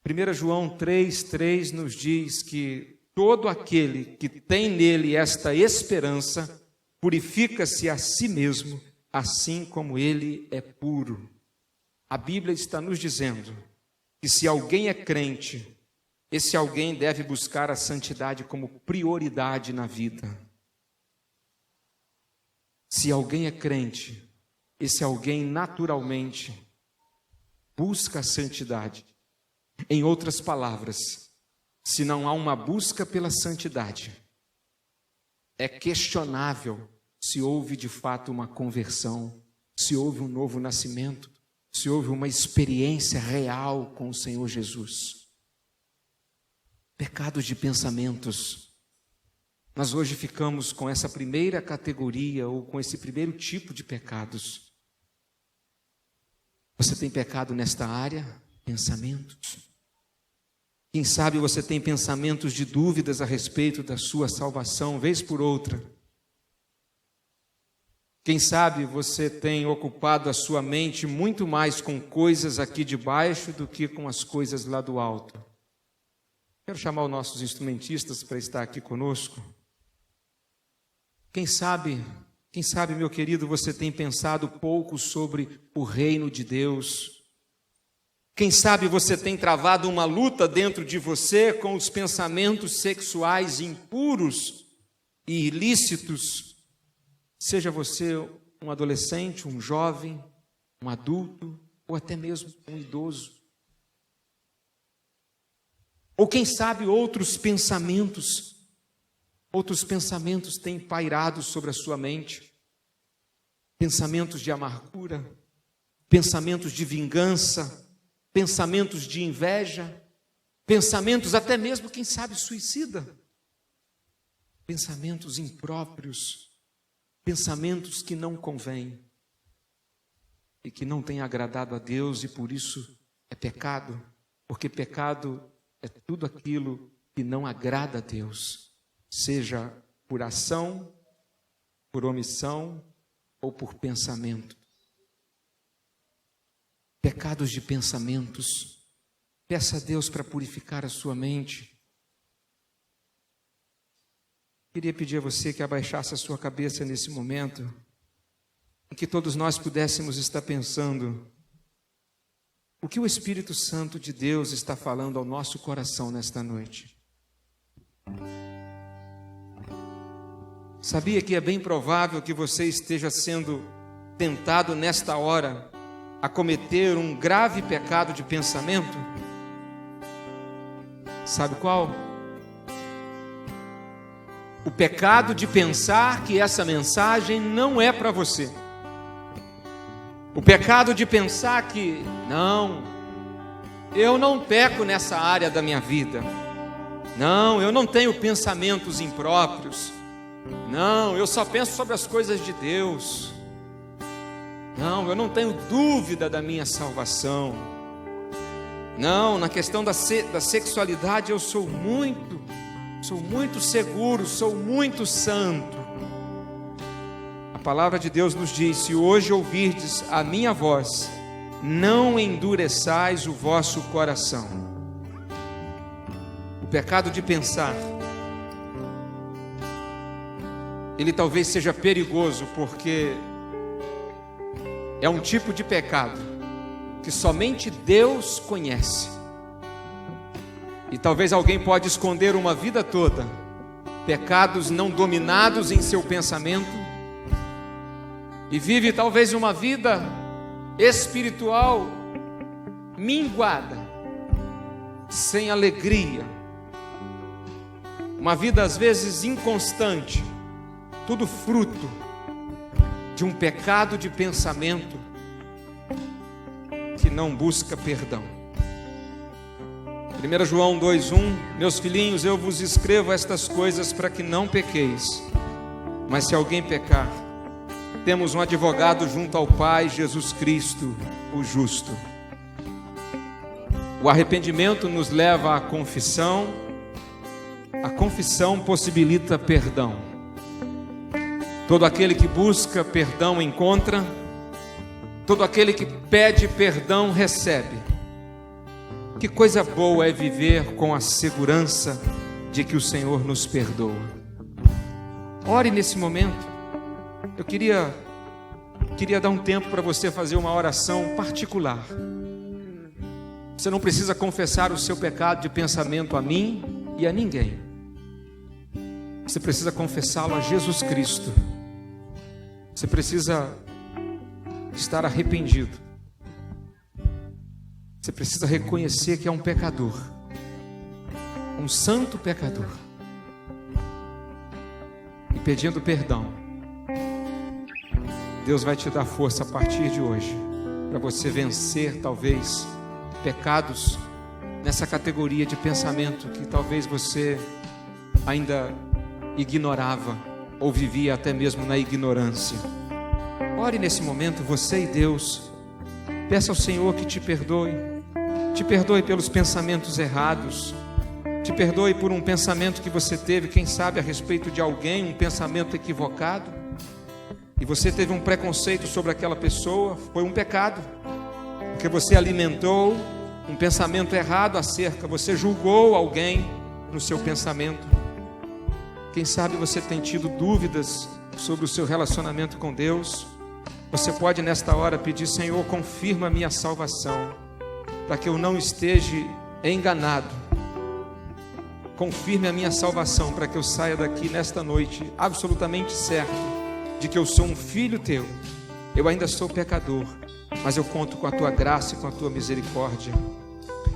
1 João 3,3 nos diz que todo aquele que tem nele esta esperança purifica-se a si mesmo, assim como ele é puro. A Bíblia está nos dizendo que se alguém é crente, esse alguém deve buscar a santidade como prioridade na vida. Se alguém é crente, esse alguém naturalmente busca a santidade. Em outras palavras, se não há uma busca pela santidade, é questionável se houve de fato uma conversão, se houve um novo nascimento, se houve uma experiência real com o Senhor Jesus. Pecados de pensamentos. Nós hoje ficamos com essa primeira categoria ou com esse primeiro tipo de pecados. Você tem pecado nesta área? Pensamentos. Quem sabe você tem pensamentos de dúvidas a respeito da sua salvação, vez por outra. Quem sabe você tem ocupado a sua mente muito mais com coisas aqui de baixo do que com as coisas lá do alto. Quero chamar os nossos instrumentistas para estar aqui conosco. Quem sabe, meu querido, você tem pensado pouco sobre o reino de Deus. Quem sabe você tem travado uma luta dentro de você com os pensamentos sexuais impuros e ilícitos. Seja você um adolescente, um jovem, um adulto ou até mesmo um idoso. Ou quem sabe outros pensamentos têm pairado sobre a sua mente. Pensamentos de amargura, pensamentos de vingança, pensamentos de inveja, pensamentos até mesmo, quem sabe, suicida. Pensamentos impróprios, pensamentos que não convêm e que não têm agradado a Deus e por isso é pecado, porque pecado é tudo aquilo que não agrada a Deus, seja por ação, por omissão ou por pensamento. Pecados de pensamentos. Peça a Deus para purificar a sua mente. Queria pedir a você que abaixasse a sua cabeça nesse momento, em que todos nós pudéssemos estar pensando o que o Espírito Santo de Deus está falando ao nosso coração nesta noite. Sabia que é bem provável que você esteja sendo tentado nesta hora a cometer um grave pecado de pensamento? Sabe qual? O pecado de pensar que essa mensagem não é para você. O pecado de pensar que, não, eu não peco nessa área da minha vida. Não, eu não tenho pensamentos impróprios. Não, eu só penso sobre as coisas de Deus. Não, eu não tenho dúvida da minha salvação. Não, na questão da sexualidade eu sou muito seguro, sou muito santo. A palavra de Deus nos diz: se hoje ouvirdes a minha voz, não endureçais o vosso coração. O pecado de pensar, ele talvez seja perigoso, porque é um tipo de pecado que somente Deus conhece. E talvez alguém pode esconder uma vida toda pecados não dominados em seu pensamento, e vive talvez uma vida espiritual minguada, sem alegria, uma vida às vezes inconstante, tudo fruto de um pecado de pensamento que não busca perdão. 1 João 2,1: meus filhinhos, eu vos escrevo estas coisas para que não pequeis. Mas se alguém pecar, temos um advogado junto ao Pai, Jesus Cristo, o justo. O arrependimento nos leva à confissão. A confissão possibilita perdão. Todo aquele que busca perdão encontra. Todo aquele que pede perdão recebe. Que coisa boa é viver com a segurança de que o Senhor nos perdoa. Ore nesse momento. Eu queria dar um tempo para você fazer uma oração particular. Você não precisa confessar o seu pecado de pensamento a mim e a ninguém. Você precisa confessá-lo a Jesus Cristo. Você precisa estar arrependido. Você precisa reconhecer que é um pecador, um santo pecador, e pedindo perdão, Deus vai te dar força a partir de hoje, para você vencer talvez pecados nessa categoria de pensamento que talvez você ainda ignorava, ou vivia até mesmo na ignorância. Ore nesse momento, você e Deus. Peça ao Senhor que te perdoe. Te perdoe pelos pensamentos errados. Te perdoe por um pensamento que você teve, quem sabe a respeito de alguém, um pensamento equivocado. E você teve um preconceito sobre aquela pessoa. Foi um pecado, porque você alimentou um pensamento errado acerca. Você julgou alguém no seu pensamento. Quem sabe você tem tido dúvidas sobre o seu relacionamento com Deus. Você pode nesta hora pedir: Senhor, confirma a minha salvação, para que eu não esteja enganado. Confirme a minha salvação, para que eu saia daqui nesta noite absolutamente certo de que eu sou um filho teu. Eu ainda sou pecador, mas eu conto com a tua graça e com a tua misericórdia.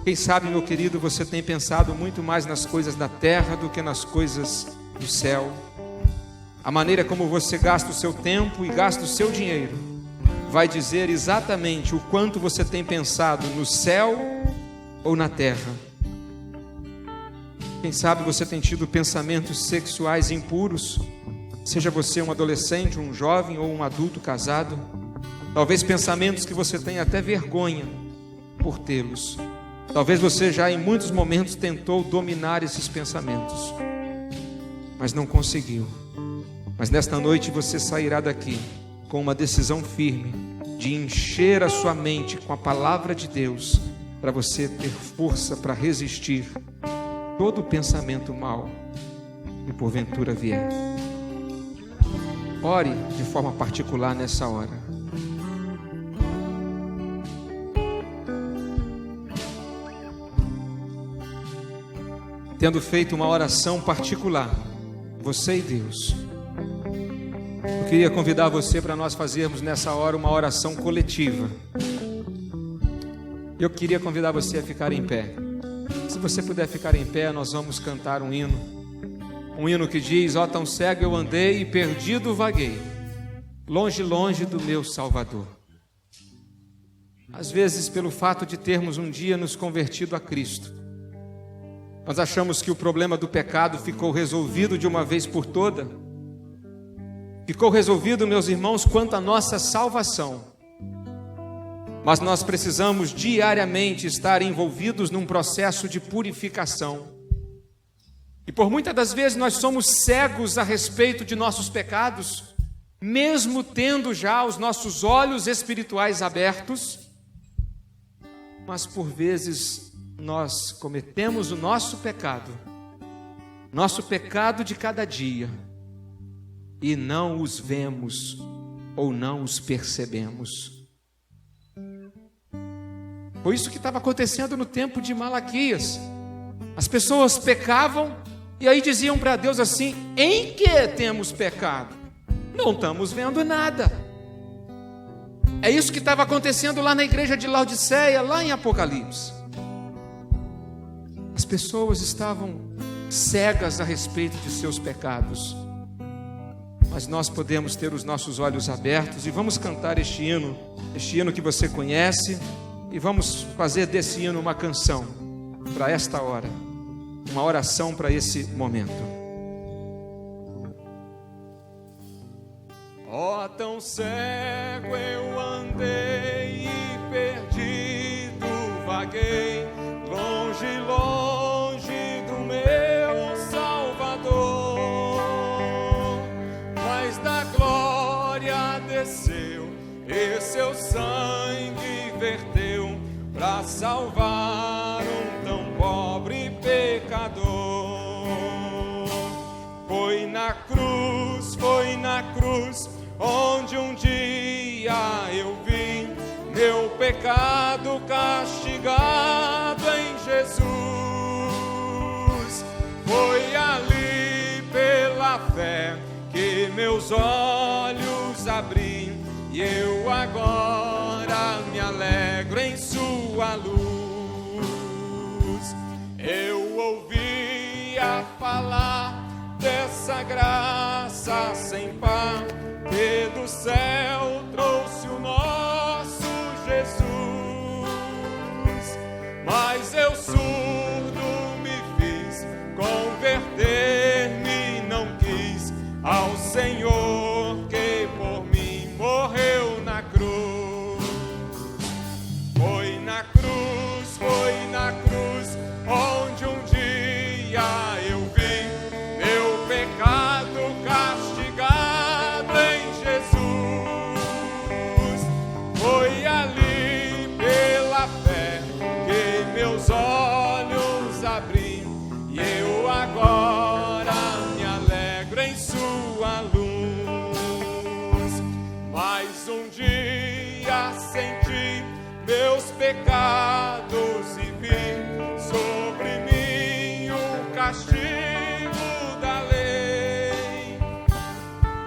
Quem sabe, meu querido, você tem pensado muito mais nas coisas da terra do que nas coisas do céu. A maneira como você gasta o seu tempo e gasta o seu dinheiro vai dizer exatamente o quanto você tem pensado no céu ou na terra. Quem sabe você tem tido pensamentos sexuais impuros, seja você um adolescente, um jovem ou um adulto casado. Talvez pensamentos que você tenha até vergonha por tê-los. Talvez você já em muitos momentos tentou dominar esses pensamentos, mas não conseguiu. Mas nesta noite você sairá daqui com uma decisão firme de encher a sua mente com a palavra de Deus, para você ter força para resistir todo pensamento mau que porventura vier. Ore de forma particular nessa hora. Tendo feito uma oração particular, você e Deus, eu queria convidar você para nós fazermos nessa hora uma oração coletiva. Eu queria convidar você a ficar em pé. Se você puder ficar em pé, nós vamos cantar um hino. Um hino que diz: ó, tão cego eu andei e perdido vaguei, longe, longe do meu Salvador. Às vezes, pelo fato de termos um dia nos convertido a Cristo, nós achamos que o problema do pecado ficou resolvido de uma vez por toda, Ficou resolvido, meus irmãos, quanto à nossa salvação. Mas nós precisamos diariamente estar envolvidos num processo de purificação. E por muitas das vezes nós somos cegos a respeito de nossos pecados, mesmo tendo já os nossos olhos espirituais abertos, mas por vezes nós cometemos o nosso pecado de cada dia, e não os vemos ou não os percebemos. Foi isso que estava acontecendo no tempo de Malaquias. As pessoas pecavam e aí diziam para Deus assim: em que temos pecado? Não estamos vendo nada. É isso que estava acontecendo lá na igreja de Laodiceia, lá em Apocalipse. As pessoas estavam cegas a respeito de seus pecados, mas nós podemos ter os nossos olhos abertos e vamos cantar este hino que você conhece, e vamos fazer desse hino uma canção para esta hora, uma oração para esse momento. Ó, tão cego eu andei e perdido vaguei, longe, longe do meu Salvador, mas da glória desceu e seu sangue verteu para salvar um tão pobre pecador. Foi na cruz onde um dia eu vi meu pecado castigado em Jesus. Foi ali pela fé que meus olhos abri, e eu agora me alegro em sua luz. Eu ouvia falar dessa graça sem par, que do céu trouxe o nosso Jesus, mas eu surdo me fiz, converter-me não quis ao Senhor que por mim morreu na cruz. Foi na cruz onde um dia eu vi meu pecado castigado em Jesus. Foi ali pela fé que meus olhos abri, e eu agora me alegro em sua luz. Mais um dia senti meus pecados e vi sobre mim o castigo da lei,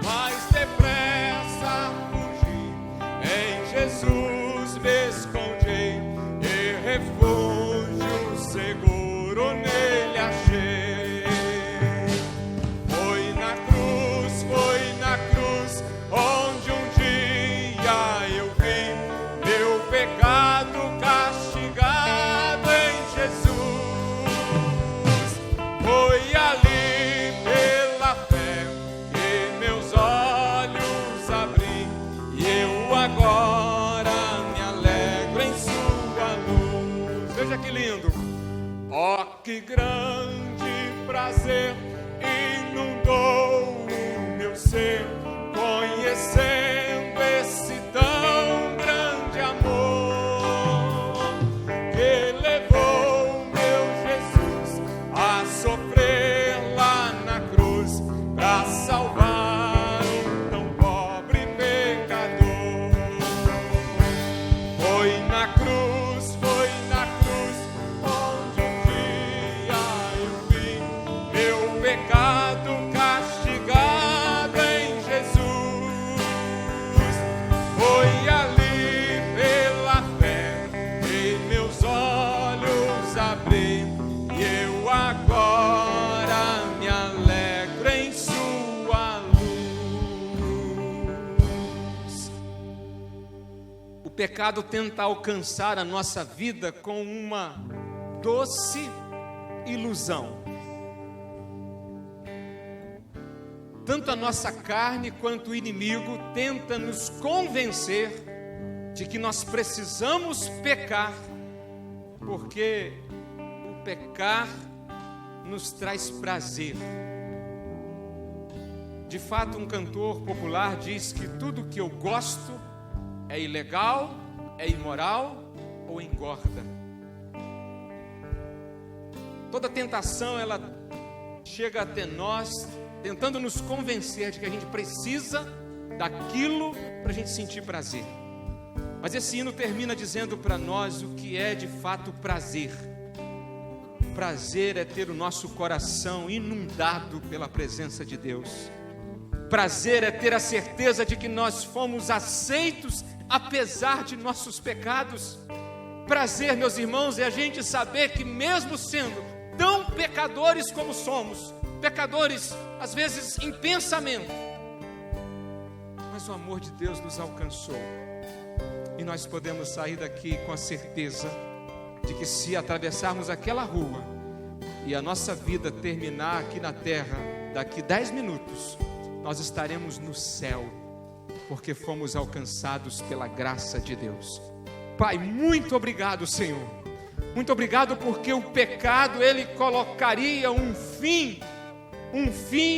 mas depressa fugi, em Jesus me escondi, e refúgio seguro nele achei. Foi na cruz onde um dia eu vi meu pecado castigado em Jesus. Foi ali pela fé que meus olhos abri, e eu agora me alegro em sua luz. Veja que lindo! Ó, que grande prazer inundou o meu ser, conhecendo esse tão grande amor, que levou meu Jesus a sofrer lá na cruz, para salvar um tão pobre pecador. Foi na cruz onde um dia eu vi meu pecado castigado em Jesus. Foi ali pela fé que meus olhos abri, e eu agora me alegro em sua luz. O pecado tenta alcançar a nossa vida com uma doce ilusão. tanto a nossa carne quanto o inimigo tenta nos convencer de que nós precisamos pecar, porque o pecar nos traz prazer. De fato, um cantor popular diz que tudo que eu gosto é ilegal, é imoral ou engorda. Toda tentação, ela chega até nós, tentando nos convencer de que a gente precisa daquilo para a gente sentir prazer. Mas esse hino termina dizendo para nós o que é de fato prazer. Prazer é ter o nosso coração inundado pela presença de Deus. Prazer é ter a certeza de que nós fomos aceitos apesar de nossos pecados. Prazer, meus irmãos, é a gente saber que mesmo sendo tão pecadores como somos, pecadores às vezes em pensamento, mas o amor de Deus nos alcançou. E nós podemos sair daqui com a certeza de que se atravessarmos aquela rua e a nossa vida terminar aqui na terra, daqui 10 minutos, nós estaremos no céu, porque fomos alcançados pela graça de Deus. Pai, muito obrigado, Senhor. Muito obrigado porque o pecado, ele colocaria um fim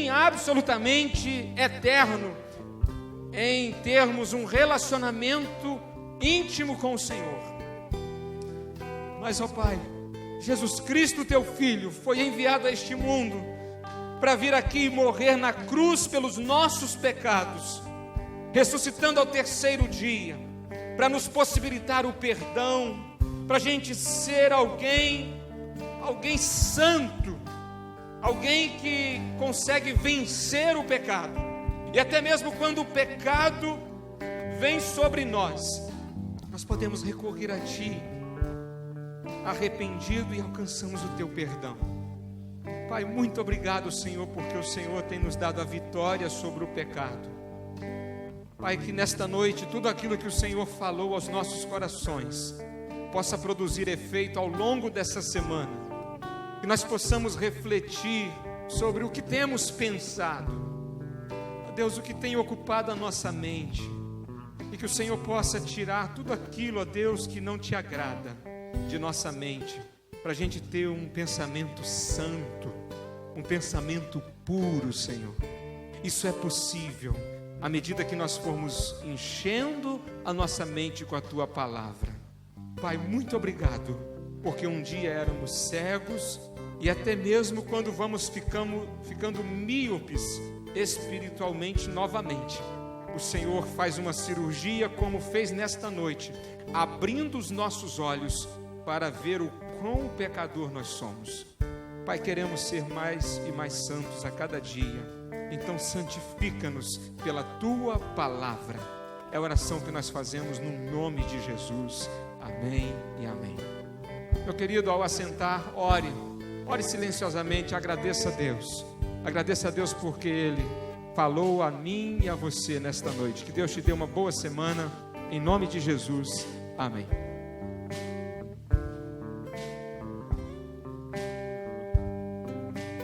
absolutamente eterno, em termos um relacionamento íntimo com o Senhor. Mas, ó Pai, Jesus Cristo, teu Filho, foi enviado a este mundo para vir aqui e morrer na cruz pelos nossos pecados, ressuscitando ao terceiro dia, para nos possibilitar o perdão, para a gente ser alguém santo, alguém que consegue vencer o pecado. E até mesmo quando o pecado vem sobre nós, nós podemos recorrer a Ti, arrependido, e alcançamos o Teu perdão. Pai, muito obrigado, Senhor, porque o Senhor tem nos dado a vitória sobre o pecado. Pai, que nesta noite tudo aquilo que o Senhor falou aos nossos corações possa produzir efeito ao longo dessa semana, que nós possamos refletir sobre o que temos pensado, ó Deus, o que tem ocupado a nossa mente, e que o Senhor possa tirar tudo aquilo, ó Deus, que não Te agrada de nossa mente, para a gente ter um pensamento santo, um pensamento puro, Senhor. Isso é possível à medida que nós formos enchendo a nossa mente com a Tua palavra. Pai, muito obrigado, porque um dia éramos cegos, e até mesmo quando vamos ficando míopes espiritualmente novamente, o Senhor faz uma cirurgia como fez nesta noite, abrindo os nossos olhos para ver o quão pecador nós somos. Pai, queremos ser mais e mais santos a cada dia, então santifica-nos pela Tua palavra. É a oração que nós fazemos no nome de Jesus. Amém e amém. Meu querido, ao assentar, ore silenciosamente, agradeça a Deus porque Ele falou a mim e a você nesta noite. Que Deus te dê uma boa semana, em nome de Jesus, amém.